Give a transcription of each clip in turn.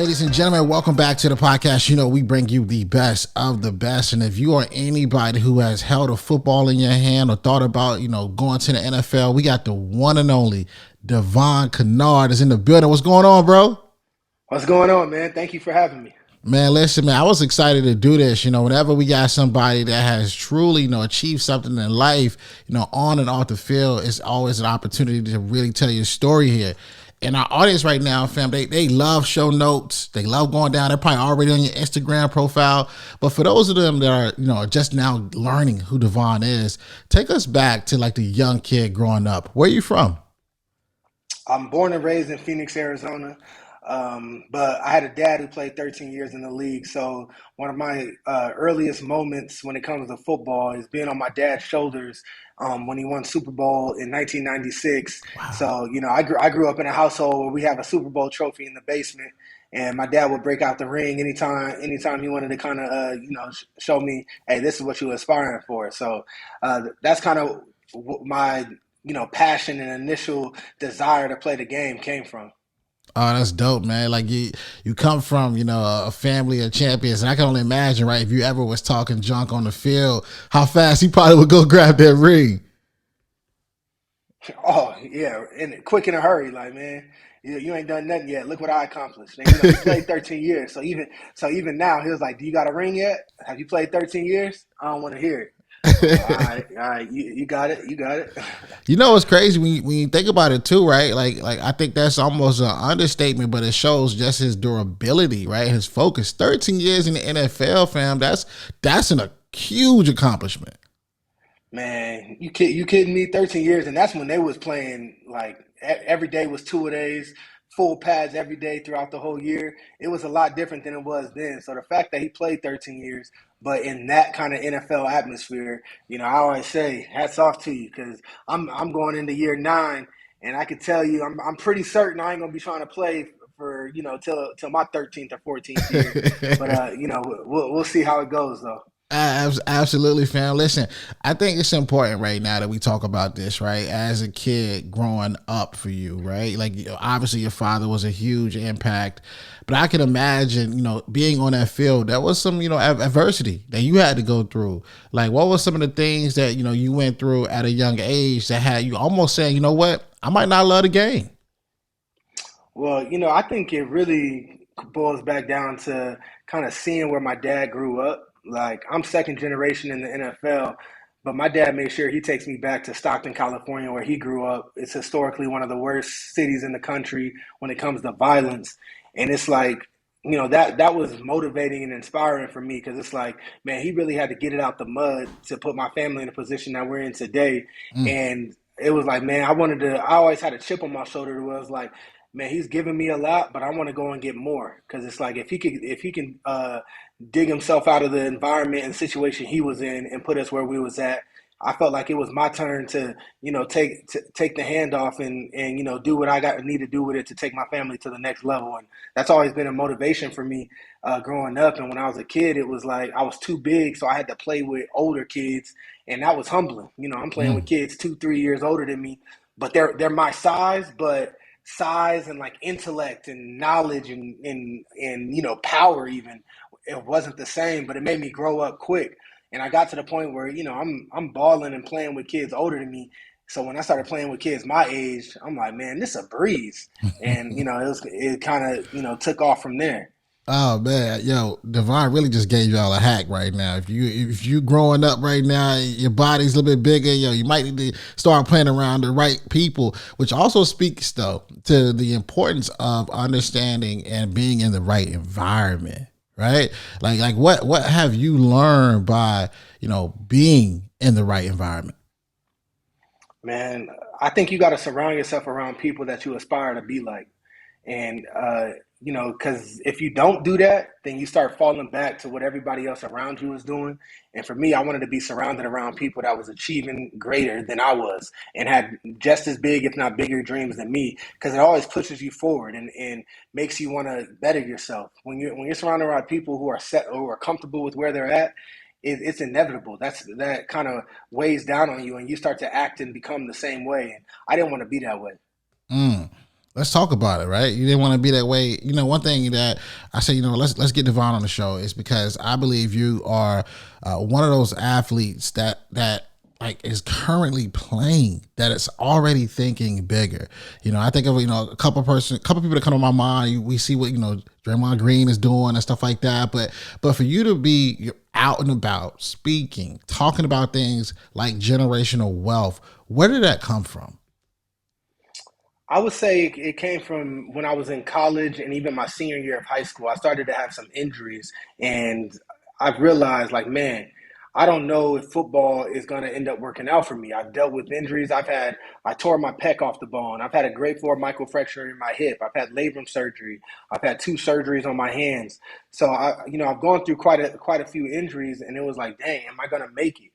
Ladies and gentlemen, welcome back to the podcast. You know, we bring you the best of the best. And if you are anybody who has held a football in your hand or thought about, going to the NFL, we got the one and only Devon Kennard is in the building. What's going on, bro? What's going on, man? Thank you for having me. Man, listen, man, I was excited to do this. Whenever we got somebody that has truly, achieved something in life, on and off the field, it's always an opportunity to really tell your story here. And our audience right now, fam, they love show notes. They love going down. They're probably already on your Instagram profile. But for those of them that are, just now learning who Devon is, take us back to like the young kid growing up. Where are you from? I'm born and raised in Phoenix, Arizona, but I had a dad who played 13 years in the league. So one of my earliest moments when it comes to football is being on my dad's shoulders when he won Super Bowl in 1996. Wow. So I grew up in a household where we have a Super Bowl trophy in the basement. And my dad would break out the ring anytime he wanted to kind of, show me, hey, this is what you're aspiring for. So that's kind of my passion and initial desire to play the game came from. Oh, that's dope, man. Like you come from, a family of champions. And I can only imagine, right, if you ever was talking junk on the field, how fast he probably would go grab that ring. Oh yeah, and quick in a hurry, like man, you ain't done nothing yet. Look what I accomplished. And he played 13 years, so even now he was like, "Do you got a ring yet? Have you played 13 years? I don't want to hear it." I'm like, all right, you got it, you got it. What's crazy when you think about it too, right? Like I think that's almost an understatement, but it shows just his durability, right? His focus. 13 years in the NFL, fam. That's a huge accomplishment. Man, you kidding me? 13 years, and that's when they was playing like every day was two a days, full pads every day throughout the whole year. It was a lot different than it was then. So the fact that he played 13 years, but in that kind of NFL atmosphere, I always say hats off to you because I'm going into year 9, and I can tell you I'm pretty certain I ain't gonna be trying to play for till my 13th or 14th year. But we'll see how it goes though. Absolutely, fam. Listen, I think it's important right now that we talk about this, right? As a kid growing up for you, right? Like, obviously your father was a huge impact, but I can imagine, being on that field, there was some, adversity that you had to go through. Like, what was some of the things that, you went through at a young age that had you almost saying, you know what, I might not love the game? Well, I think it really boils back down to kind of seeing where my dad grew up. Like, I'm second generation in the NFL, but my dad made sure he takes me back to Stockton, California, where he grew up. It's historically one of the worst cities in the country when it comes to violence. And it's like, that was motivating and inspiring for me because it's like, man, he really had to get it out the mud to put my family in the position that we're in today. Mm. And it was like, man, I always had a chip on my shoulder. It was like, man, he's giving me a lot, but I want to go and get more because it's like if he can dig himself out of the environment and situation he was in and put us where we was at. I felt like it was my turn to, take the hand off and do what I got need to do with it to take my family to the next level. And that's always been a motivation for me growing up. And when I was a kid, it was like I was too big, so I had to play with older kids, and that was humbling. I'm playing with Mm. kids 2, 3 years older than me, but they're my size, but size and like intellect and knowledge and power even it wasn't the same, but it made me grow up quick. And I got to the point where I'm balling and playing with kids older than me. So when I started playing with kids my age, I'm like, man, this is a breeze. And it kind of took off from there. Oh man, yo, Devon really just gave y'all a hack right now. If you growing up right now, your body's a little bit bigger, you might need to start playing around the right people, which also speaks though to the importance of understanding and being in the right environment, right? Like what have you learned by, being in the right environment? Man, I think you got to surround yourself around people that you aspire to be like. And, because if you don't do that, then you start falling back to what everybody else around you is doing. And for me, I wanted to be surrounded around people that was achieving greater than I was and had just as big, if not bigger, dreams than me. Because it always pushes you forward and makes you want to better yourself. When you're surrounded around people who are set or who are comfortable with where they're at, it's inevitable. That kind of weighs down on you, and you start to act and become the same way. And I didn't want to be that way. Mm. Let's talk about it, right? You didn't want to be that way. One thing that I say, let's get Devon on the show is because I believe you are one of those athletes that like is currently playing that it's already thinking bigger. I think of a couple people that come to my mind. We see what Draymond Green is doing and stuff like that. But for you to be out and about, speaking, talking about things like generational wealth, where did that come from? I would say it came from when I was in college and even my senior year of high school. I started to have some injuries, and I've realized, like, man, I don't know if football is going to end up working out for me. I've dealt with injuries. I tore my pec off the bone. I've had a grade 4 microfracture in my hip. I've had labrum surgery. I've had 2 surgeries on my hands. So I've gone through quite a few injuries, and it was like, dang, am I going to make it?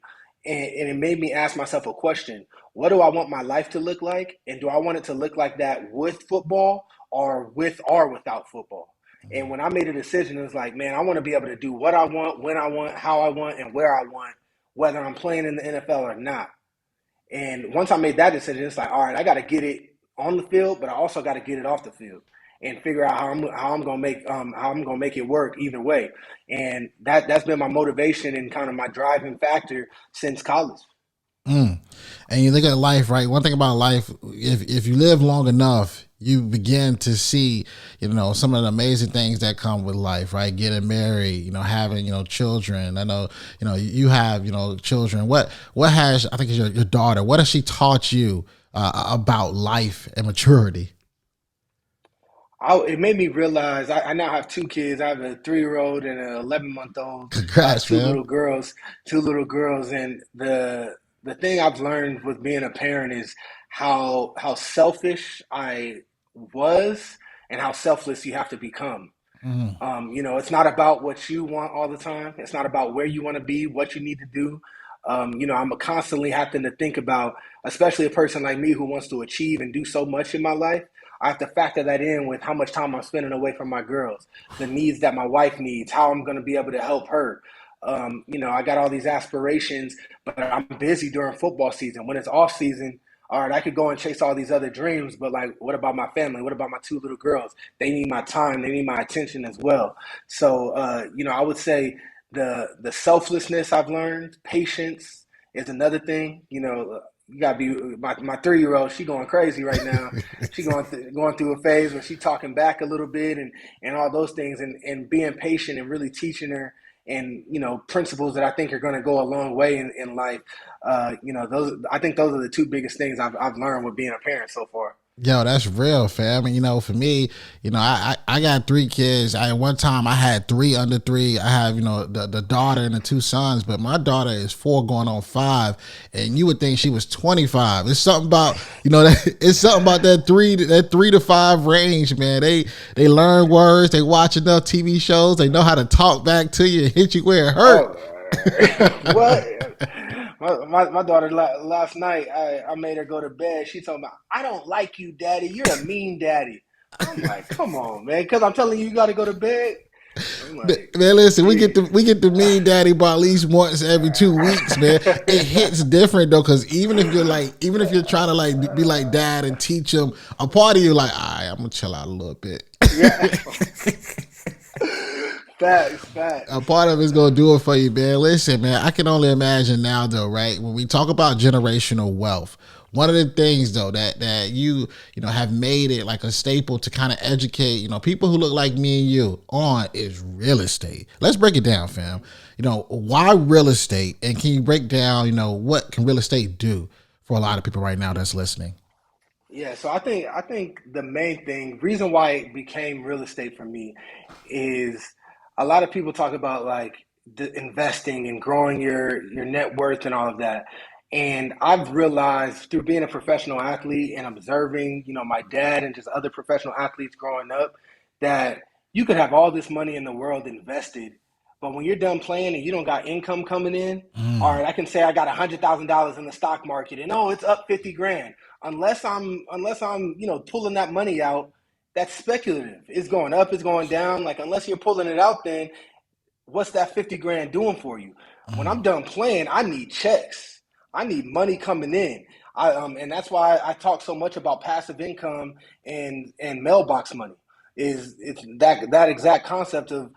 And it made me ask myself a question. What do I want my life to look like? And do I want it to look like that with football or with or without football? And when I made a decision, it was like, man, I want to be able to do what I want, when I want, how I want, and where I want, whether I'm playing in the NFL or not. And once I made that decision, it's like, all right, I got to get it on the field, but I also got to get it off the field and figure out how I'm gonna make it work either way. And that's been my motivation and kind of my driving factor since college. Mm. And you look at life, right? One thing about life, if you live long enough, you begin to see, some of the amazing things that come with life, right? Getting married, having, children. I know, you have, children. What has, I think it's your daughter, what has she taught you about life and maturity? It made me realize I now have 2 kids. I have a 3-year old and an 11-month-old, Congrats, two man. little girls, and the thing I've learned with being a parent is how selfish I was and how selfless you have to become. Mm. It's not about what you want all the time. It's not about where you want to be, what you need to do. I'm constantly having to think about, especially a person like me who wants to achieve and do so much in my life. I have to factor that in with how much time I'm spending away from my girls, the needs that my wife needs, how I'm going to be able to help her. I got all these aspirations, but I'm busy during football season. When it's off season, all right, I could go and chase all these other dreams, but like, what about my family? What about my 2 little girls? They need my time. They need my attention as well. So, I would say the selflessness I've learned, patience is another thing. You gotta be my 3-year old. She going crazy right now. She going through a phase where she talking back a little bit and all those things and being patient and really teaching her and principles that I think are going to go a long way in life. Those I think those are the two biggest things I've learned with being a parent so far. Yo, that's real, fam. And for me, I got 3 kids. One time I had 3 under 3. I have, the daughter and the 2 sons, but my daughter is 4 going on 5. And you would think she was 25. It's something about, it's something about that 3 to 5 range, man. They learn words, they watch enough TV shows, they know how to talk back to you and hit you where it hurt. Oh, what? My daughter last night, I made her go to bed. She told me, I don't like you, daddy. You're a mean daddy. I'm like, come on, man. Because I'm telling you, you got to go to bed. I'm like, Man, listen, geez. we get the mean daddy bar at least once every 2 weeks, man. It hits different though, because even if you're trying to like be like dad and teach them, a part of you like, all right, I'm gonna chill out a little bit. Yeah. Facts, A facts. part of it's gonna do it for you, man. Listen, man, I can only imagine now though, right? When we talk about generational wealth, one of the things though that you have made it like a staple to kind of educate, people who look like me and you on is real estate. Let's break it down, fam. Why real estate, and can you break down, what can real estate do for a lot of people right now that's listening? Yeah, so I think the main reason why it became real estate for me is a lot of people talk about like investing and growing your net worth and all of that. And I've realized through being a professional athlete and observing, my dad and just other professional athletes growing up, that you could have all this money in the world invested, but when you're done playing and you don't got income coming in, all Mm. right, I can say I got $100,000 in the stock market and oh, it's up 50 grand. Unless I'm pulling that money out, that's speculative. It's going up, it's going down. Like unless you're pulling it out, then what's that 50 grand doing for you? When I'm Mm. done playing, I need checks. I need money coming in. And that's why I talk so much about passive income and mailbox money. It's that exact concept of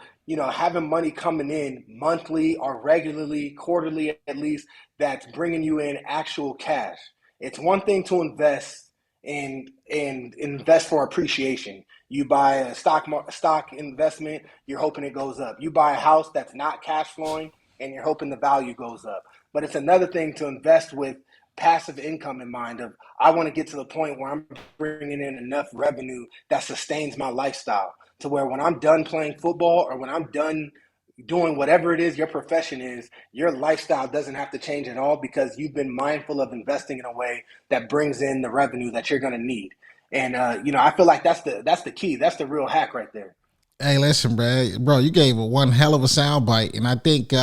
having money coming in monthly or regularly, quarterly at least, that's bringing you in actual cash. It's one thing to invest and invest for appreciation. You buy a stock investment, you're hoping it goes up. You buy a house that's not cash flowing, and you're hoping the value goes up. But it's another thing to invest with passive income in mind of I want to get to the point where I'm bringing in enough revenue that sustains my lifestyle to where when I'm done playing football or when I'm done doing whatever it is your profession is, your lifestyle doesn't have to change at all because you've been mindful of investing in a way that brings in the revenue that you're going to need. And I feel like that's the key. That's the real hack right there. Hey, listen, bro, you gave one hell of a sound bite, and I think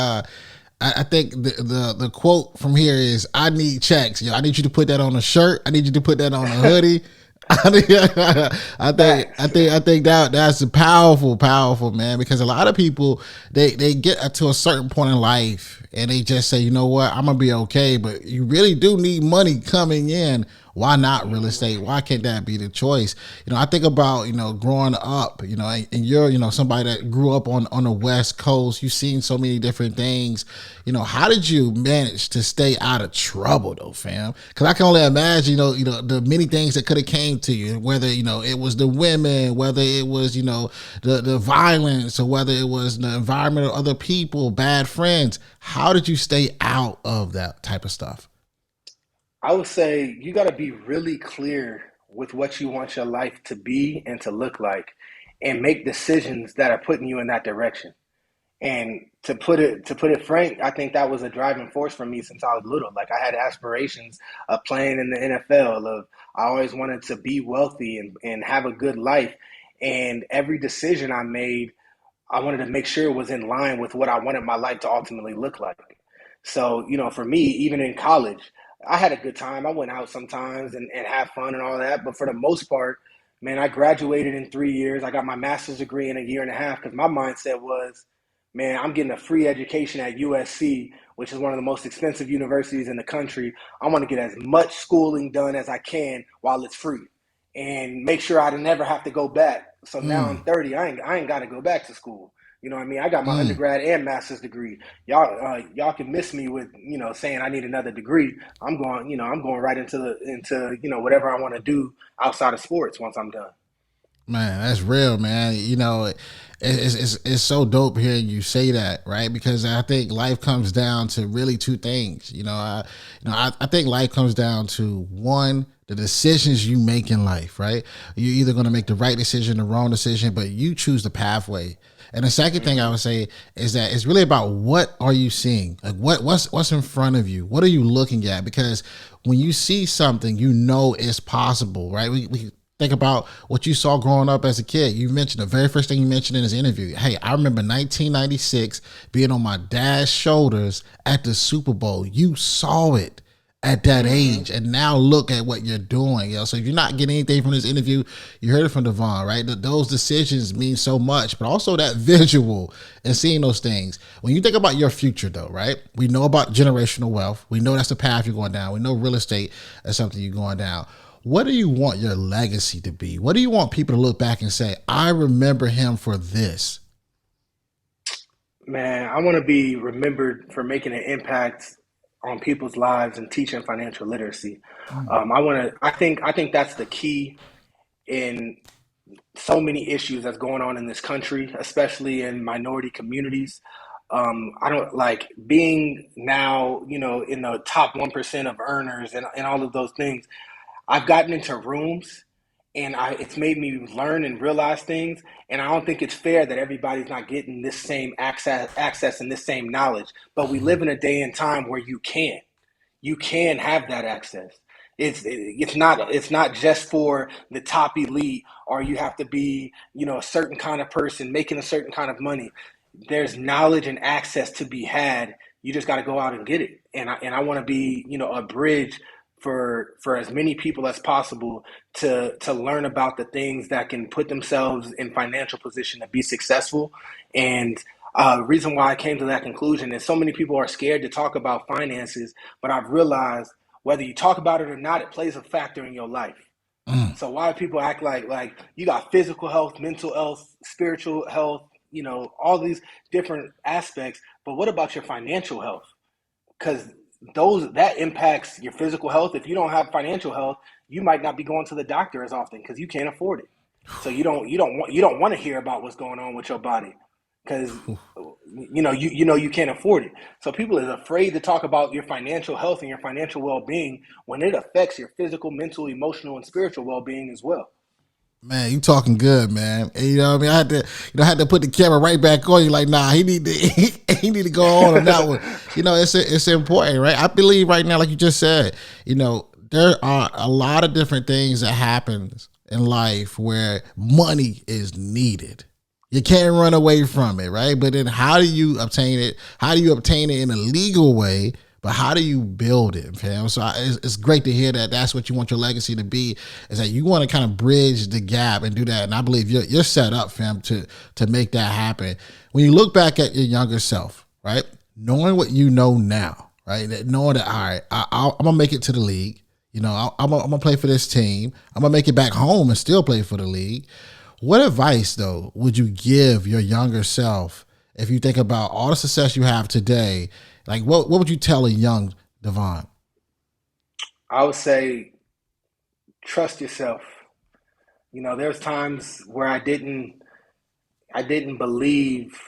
I think the quote from here is, "I need checks. Yo, I need you to put that on a shirt. I need you to put that on a hoodie." Facts. I think that's a powerful man, because a lot of people they get to a certain point in life and they just say, you know what, I'm gonna be okay, but you really do need money coming in. Why not real estate? Why can't that be the choice? I think about, growing up, and you're, somebody that grew up on the West Coast. You've seen so many different things. How did you manage to stay out of trouble though, fam? Because I can only imagine, the many things that could have came to you, whether, it was the women, whether it was, the violence, or whether it was the environment of other people, bad friends. How did you stay out of that type of stuff? I would say you got to be really clear with what you want your life to be and to look like, and make decisions that are putting you in that direction. And to put it frank, I think that was a driving force for me since I was little. Like I had aspirations of playing in the NFL. Of I always wanted to be wealthy and have a good life. And every decision I made, I wanted to make sure it was in line with what I wanted my life to ultimately look like. So, for me, even in college, I had a good time. I went out sometimes and have fun and all that. But for the most part, man, I graduated in 3 years. I got my master's degree in a year and a half because my mindset was, man, I'm getting a free education at USC, which is one of the most expensive universities in the country. I want to get as much schooling done as I can while it's free and make sure I never have to go back. So now I'm Mm, 30. I ain't got to go back to school. You know what I mean? I got my mm. undergrad and master's degree. Y'all can miss me with saying I need another degree. I'm going right into whatever I want to do outside of sports once I'm done. Man, that's real, man. It's so dope hearing you say that, right? Because I think life comes down to really two things. I think life comes down to one, the decisions you make in life, right? You're either going to make the right decision, the wrong decision, but you choose the pathway. And the second thing I Mm-hmm. would say is that it's really about what are you seeing, like what's in front of you, what are you looking at? Because when you see something, it's possible, right? We think about what you saw growing up as a kid. You mentioned the very first thing you mentioned in this interview. Hey, I remember 1996 being on my dad's shoulders at the Super Bowl. You saw it at that Mm-hmm. age, and now look at what you're doing. So if you're not getting anything from this interview, you heard it from Devon, right? Those decisions mean so much, but also that visual and seeing those things. When you think about your future, though, right? We know about generational wealth. We know that's the path you're going down. We know real estate is something you're going down. What do you want your legacy to be? What do you want people to look back and say, I remember him for this? Man, I want to be remembered for making an impact on people's lives and teaching financial literacy. Mm, I think that's the key in so many issues that's going on in this country, especially in minority communities. I don't like being now, in the top 1% of earners and all of those things. I've gotten into rooms and it's made me learn and realize things. And I don't think it's fair that everybody's not getting this same access and this same knowledge. But we live in a day and time where you can have that access. It's not just for the top elite, or you have to be a certain kind of person making a certain kind of money. There's knowledge and access to be had. You just got to go out and get it. And I want to be a bridge for as many people as possible to learn about the things that can put themselves in financial position to be successful. And the reason why I came to that conclusion is so many people are scared to talk about finances, but I've realized whether you talk about it or not, it plays a factor in your life. Mm. So why do people act like you got physical health, mental health, spiritual health, all these different aspects, but what about your financial health? Because that impacts your physical health. If you don't have financial health, you might not be going to the doctor as often because you can't afford it. So you don't want to hear about what's going on with your body because you can't afford it. So people is afraid to talk about your financial health and your financial well-being when it affects your physical, mental, emotional, and spiritual well-being as well. Man, you talking good, man. And, what I mean, I had to put the camera right back on you. Like, nah, he need to, he need to go on that one. It's important, right? I believe right now, like you just said, there are a lot of different things that happens in life where money is needed. You can't run away from it, right? But then how do you obtain it? How do you obtain it in a legal way? But how do you build it, fam? So it's great to hear that that's what you want your legacy to be, is that you want to kind of bridge the gap and do that. And I believe you're set up, fam, to make that happen. When you look back at your younger self, right, knowing what you know now, right, knowing that, all right, I'm going to make it to the league. I'm going to play for this team. I'm going to make it back home and still play for the league. What advice, though, would you give your younger self if you think about all the success you have today? Like, what would you tell a young Devon? I would say trust yourself. There's times where I didn't believe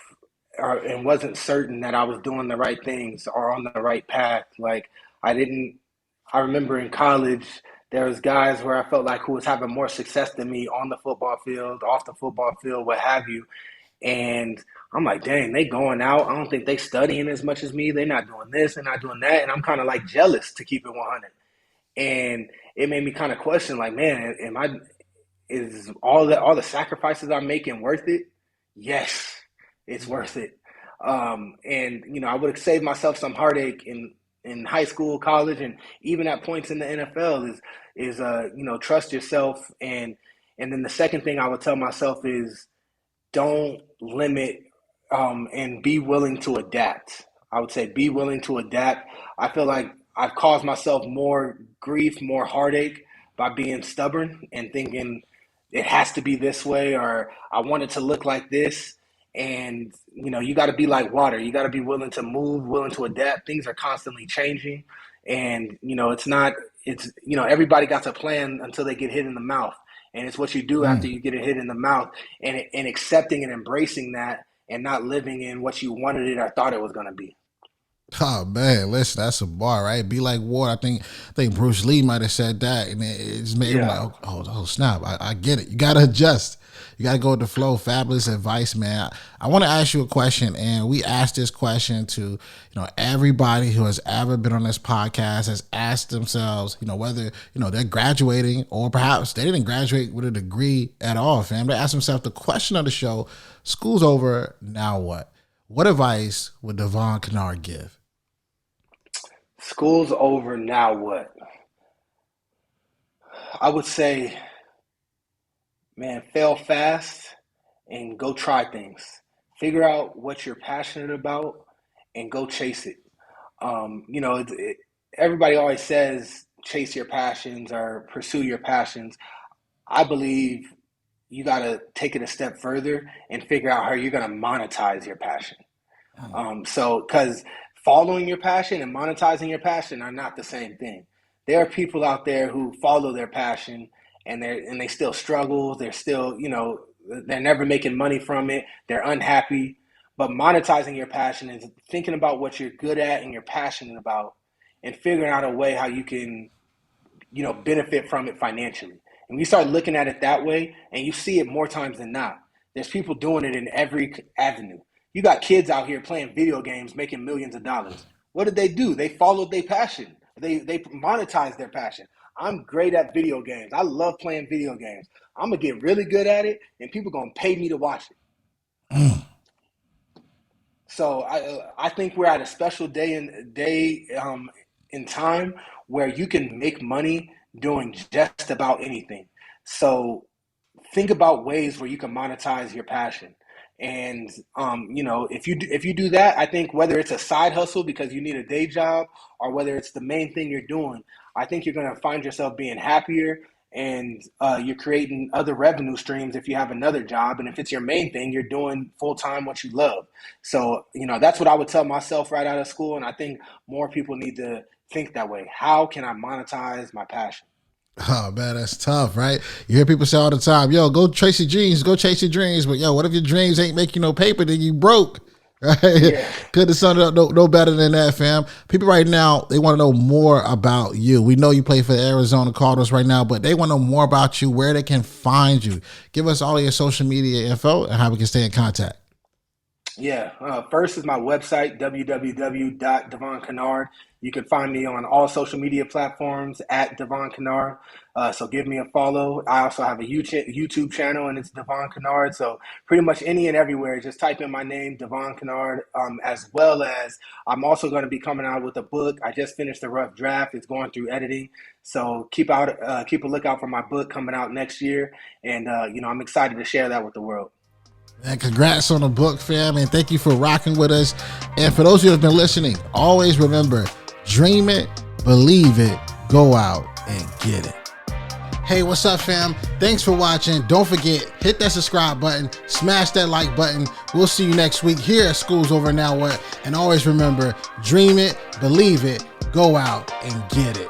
and wasn't certain that I was doing the right things or on the right path. Like I didn't. I remember in college there was guys where I felt like who was having more success than me on the football field, off the football field, what have you. And I'm like, dang, they going out. I don't think they studying as much as me. They're not doing this, they're not doing that. And I'm kind of like jealous, to keep it 100. And it made me kind of question, like, man, is all the sacrifices I'm making worth it? Yes, it's worth it. And I would have saved myself some heartache in high school, college, and even at points in the NFL. Is trust yourself, and then the second thing I would tell myself is don't limit, and be willing to adapt. I would say be willing to adapt. I feel like I've caused myself more grief, more heartache by being stubborn and thinking it has to be this way or I want it to look like this. And you got to be like water. You got to be willing to move, willing to adapt. Things are constantly changing, and it's not. Everybody got a plan until they get hit in the mouth, and it's what you do after Mm. you get a hit in the mouth, and accepting and embracing that, and not living in what you wanted it or thought it was going to be. Oh man, listen, that's a bar, right? Be like water. I think Bruce Lee might have said that, and it just made him like, Yeah. oh snap! I get it. You gotta adjust. You gotta go with the flow. Fabulous advice, man. I want to ask you a question, and we asked this question to everybody who has ever been on this podcast has asked themselves, whether they're graduating or perhaps they didn't graduate with a degree at all. Fam, they ask themselves the question of the show: School's over, now what? What advice would Devon Kennard give? School's over, now what? I would say, man, fail fast and go try things. Figure out what you're passionate about and go chase it. Everybody always says chase your passions or pursue your passions. I believe you got to take it a step further and figure out how you're going to monetize your passion. Because following your passion and monetizing your passion are not the same thing. There are people out there who follow their passion and they still struggle. They're still, they're never making money from it. They're unhappy. But monetizing your passion is thinking about what you're good at and you're passionate about, and figuring out a way how you can benefit from it financially. And we start looking at it that way, and you see it more times than not. There's people doing it in every avenue. You got kids out here playing video games, making millions of dollars. What did they do? They followed their passion. They monetized their passion. I'm great at video games. I love playing video games. I'm gonna get really good at it, and people gonna pay me to watch it. So I think we're at a special day in time where you can make money doing just about anything. So think about ways where you can monetize your passion And if you do that, I think whether it's a side hustle because you need a day job or whether it's the main thing you're doing, I think you're going to find yourself being happier, and you're creating other revenue streams if you have another job. And if it's your main thing, you're doing full time what you love. So, that's what I would tell myself right out of school. And I think more people need to think that way. How can I monetize my passion? Oh man, that's tough, right? You hear people say all the time, yo, go chase your dreams, go chase your dreams. But yo, what if your dreams ain't making no paper, then you broke? Right? Yeah. Couldn't sum it up no better than that, fam. People right now, they want to know more about you. We know you play for the Arizona Cardinals right now, but they want to know more about you, where they can find you. Give us all your social media info and how we can stay in contact. Yeah. First is my website, www.devonkennard. You can find me on all social media platforms at Devon Kennard. So give me a follow. I also have a YouTube channel, and it's Devon Kennard. So pretty much any and everywhere, just type in my name, Devon Kennard, as well as I'm also going to be coming out with a book. I just finished the rough draft. It's going through editing. So keep a lookout for my book coming out next year. And, I'm excited to share that with the world. And congrats on the book, fam, and thank you for rocking with us. And for those of you who have been listening, always remember, dream it, believe it, go out and get it. Hey, what's up, fam? Thanks for watching. Don't forget, hit that subscribe button, smash that like button. We'll see you next week here at Schools Over Now What. And always remember, dream it, believe it, go out and get it.